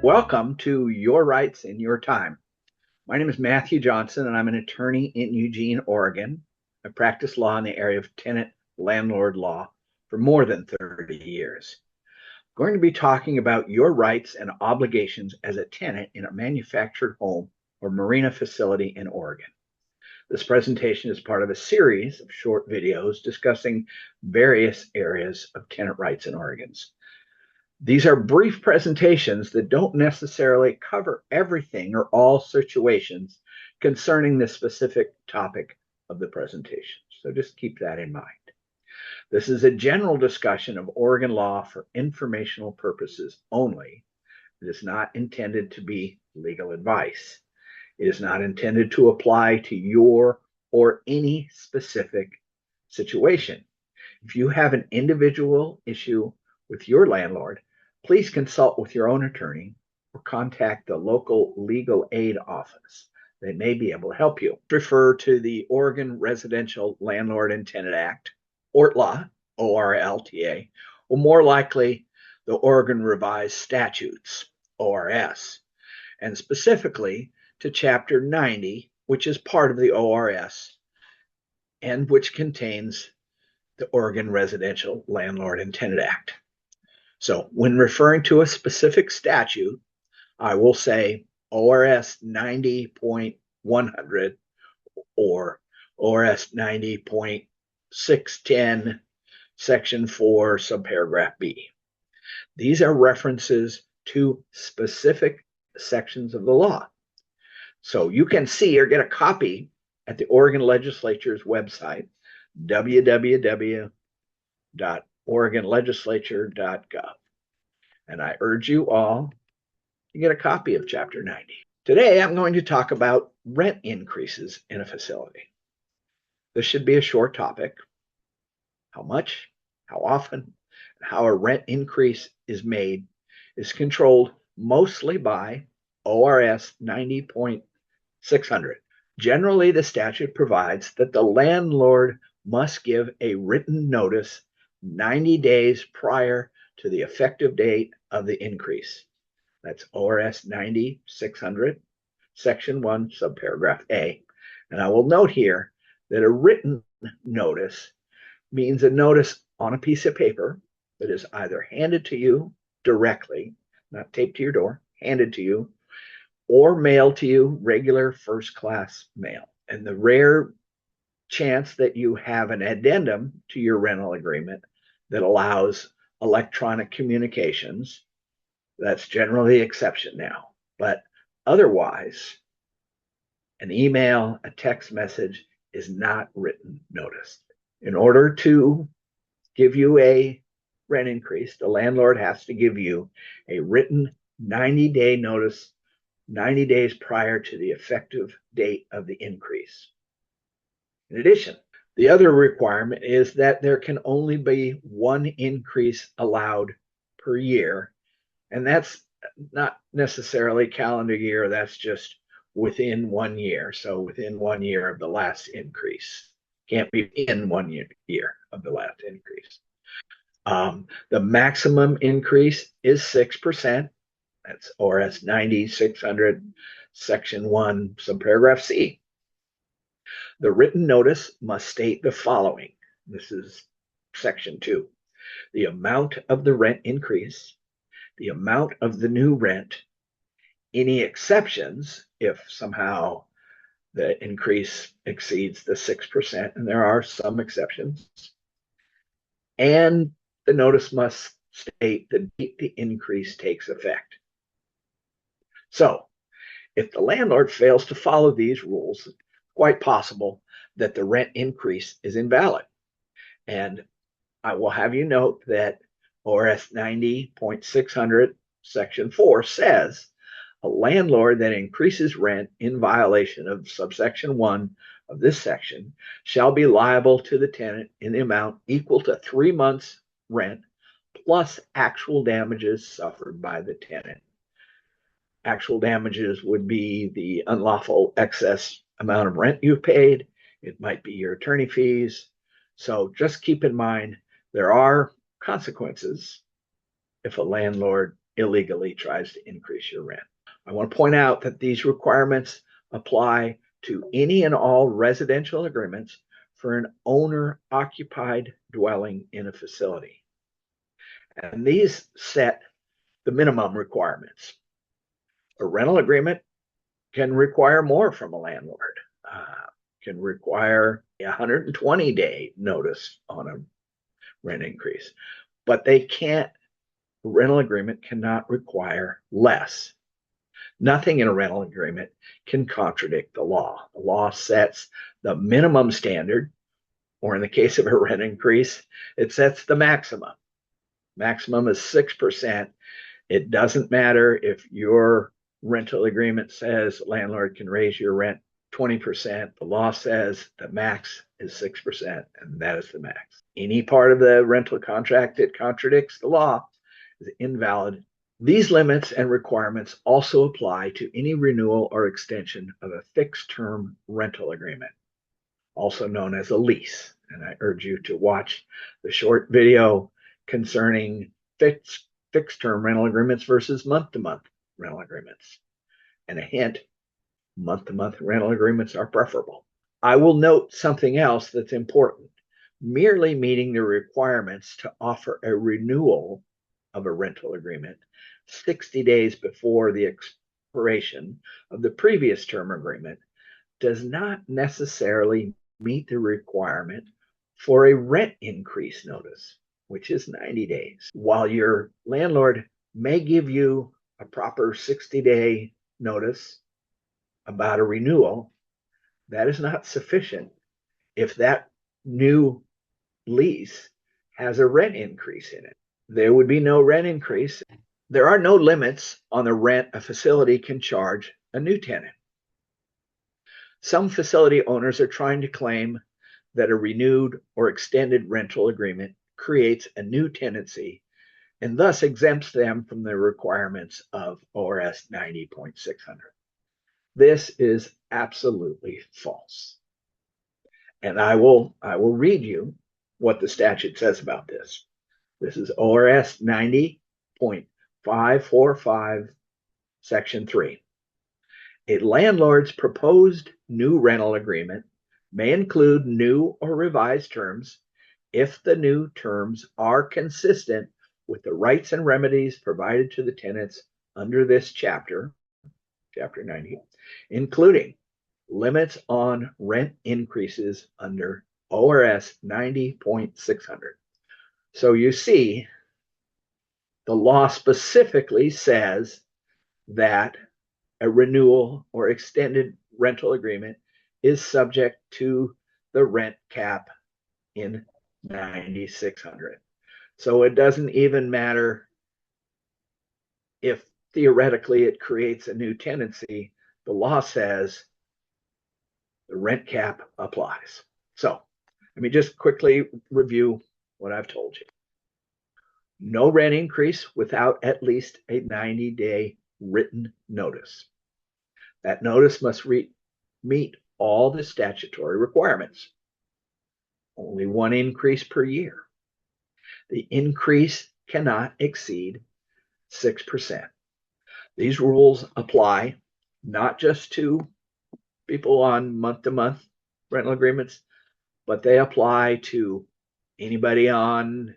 Welcome to Your Rights in Your Time. My name is Matthew Johnson, and I'm an attorney in Eugene, Oregon. I practiced law in the area of tenant landlord law for more than 30 years. I'm going to be talking about your rights and obligations as a tenant in a manufactured home or marina facility in Oregon. This presentation is part of a series of short videos discussing various areas of tenant rights in Oregon. These are brief presentations that don't necessarily cover everything or all situations concerning the specific topic of the presentation. So just keep that in mind. This is a general discussion of Oregon law for informational purposes only. It is not intended to be legal advice. It is not intended to apply to your or any specific situation. If you have an individual issue with your landlord, please consult with your own attorney or contact the local legal aid office. They may be able to help you. Refer to the Oregon Residential Landlord and Tenant Act, ORTLA, ORLTA, or more likely the Oregon Revised Statutes, ORS, and specifically to Chapter 90, which is part of the ORS and which contains the Oregon Residential Landlord and Tenant Act. So when referring to a specific statute, I will say ORS 90.100 or ORS 90.610, Section 4, subparagraph B. These are references to specific sections of the law. So you can see or get a copy at the Oregon Legislature's website, www.oregonlegislature.gov. And I urge you all to get a copy of Chapter 90. Today, I'm going to talk about rent increases in a facility. This should be a short topic. How much, how often, and how a rent increase is made is controlled mostly by ORS 90.600. Generally, the statute provides that the landlord must give a written notice 90 days prior to the effective date of the increase. That's ORS 90-600, Section 1, subparagraph A. And I will note here that a written notice means a notice on a piece of paper that is either handed to you directly, not taped to your door, handed to you, or mailed to you, regular first-class mail. And the rare chance that you have an addendum to your rental agreement that allows electronic communications, that's generally the exception now. But otherwise, an email, a text message is not written notice. In order to give you a rent increase, the landlord has to give you a written 90-day notice 90 days prior to the effective date of the increase. In addition, the other requirement is that there can only be one increase allowed per year. And that's not necessarily calendar year, that's just within 1 year. So within 1 year of the last increase. Can't be in 1 year of the last increase. The maximum increase is 6%. That's ORS 90-600, Section 1, subparagraph C. The written notice must state the following. This is Section 2. The amount of the rent increase, the amount of the new rent, any exceptions if somehow the increase exceeds the 6%, and there are some exceptions, and the notice must state the date the increase takes effect. So, if the landlord fails to follow these rules, it's quite possible that the rent increase is invalid. And I will have you note that ORS 90.600, Section 4 says a landlord that increases rent in violation of subsection 1 of this section shall be liable to the tenant in the amount equal to 3 months' rent plus actual damages suffered by the tenant. Actual damages would be the unlawful excess amount of rent you've paid. It might be your attorney fees. So just keep in mind there are consequences if a landlord illegally tries to increase your rent. I want to point out that these requirements apply to any and all residential agreements for an owner-occupied dwelling in a facility. And these set the minimum requirements. A rental agreement can require more from a landlord, can require a 120-day notice on a rent increase, but they can't, a rental agreement cannot require less. Nothing in a rental agreement can contradict the law. The law sets the minimum standard, or in the case of a rent increase, it sets the maximum. Maximum is 6%. It doesn't matter if your rental agreement says landlord can raise your rent 20%. The law says the max is 6%, and that is the max. Any part of the rental contract that contradicts the law is invalid. These limits and requirements also apply to any renewal or extension of a fixed-term rental agreement, also known as a lease. And I urge you to watch the short video concerning fixed-term rental agreements versus month-to-month rental agreements. And a hint, month-to-month rental agreements are preferable. I will note something else that's important. Merely meeting the requirements to offer a renewal of a rental agreement 60 days before the expiration of the previous term agreement does not necessarily meet the requirement for a rent increase notice, which is 90 days. While your landlord may give you a proper 60-day notice about a renewal, that is not sufficient if that new lease has a rent increase in it. There would be no rent increase. There are no limits on the rent a facility can charge a new tenant. Some facility owners are trying to claim that a renewed or extended rental agreement creates a new tenancy and thus exempts them from the requirements of ORS 90.600. This is absolutely false. And I will read you what the statute says about this. This is ORS 90.545, Section 3. A landlord's proposed new rental agreement may include new or revised terms if the new terms are consistent with the rights and remedies provided to the tenants under this chapter, Chapter 90, including limits on rent increases under ORS 90.600. So you see, the law specifically says that a renewal or extended rental agreement is subject to the rent cap in 9600. So it doesn't even matter if theoretically it creates a new tenancy. The law says the rent cap applies. So let me just quickly review what I've told you. No rent increase without at least a 90-day written notice. That notice must meet all the statutory requirements. Only one increase per year. The increase cannot exceed 6%. These rules apply not just to people on month-to-month rental agreements, but they apply to anybody on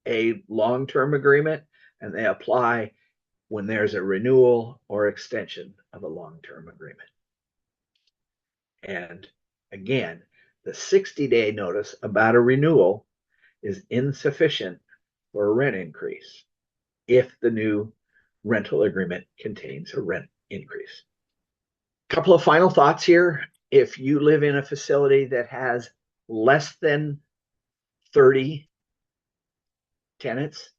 a long-term agreement, and they apply when there's a renewal or extension of a long-term agreement. And again, the 60-day notice about a renewal is insufficient for a rent increase if the new rental agreement contains a rent increase. A couple of final thoughts here. If you live in a facility that has less than 30 tenants,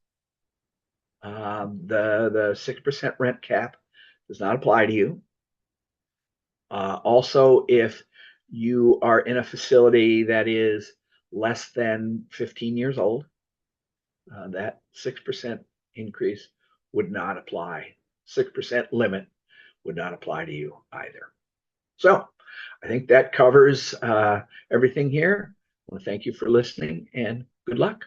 the 6% rent cap does not apply to you. Also, if you are in a facility that is less than 15 years old, that 6% increase would not apply. 6% limit would not apply to you either. So I think that covers everything here. I want to thank you for listening and good luck.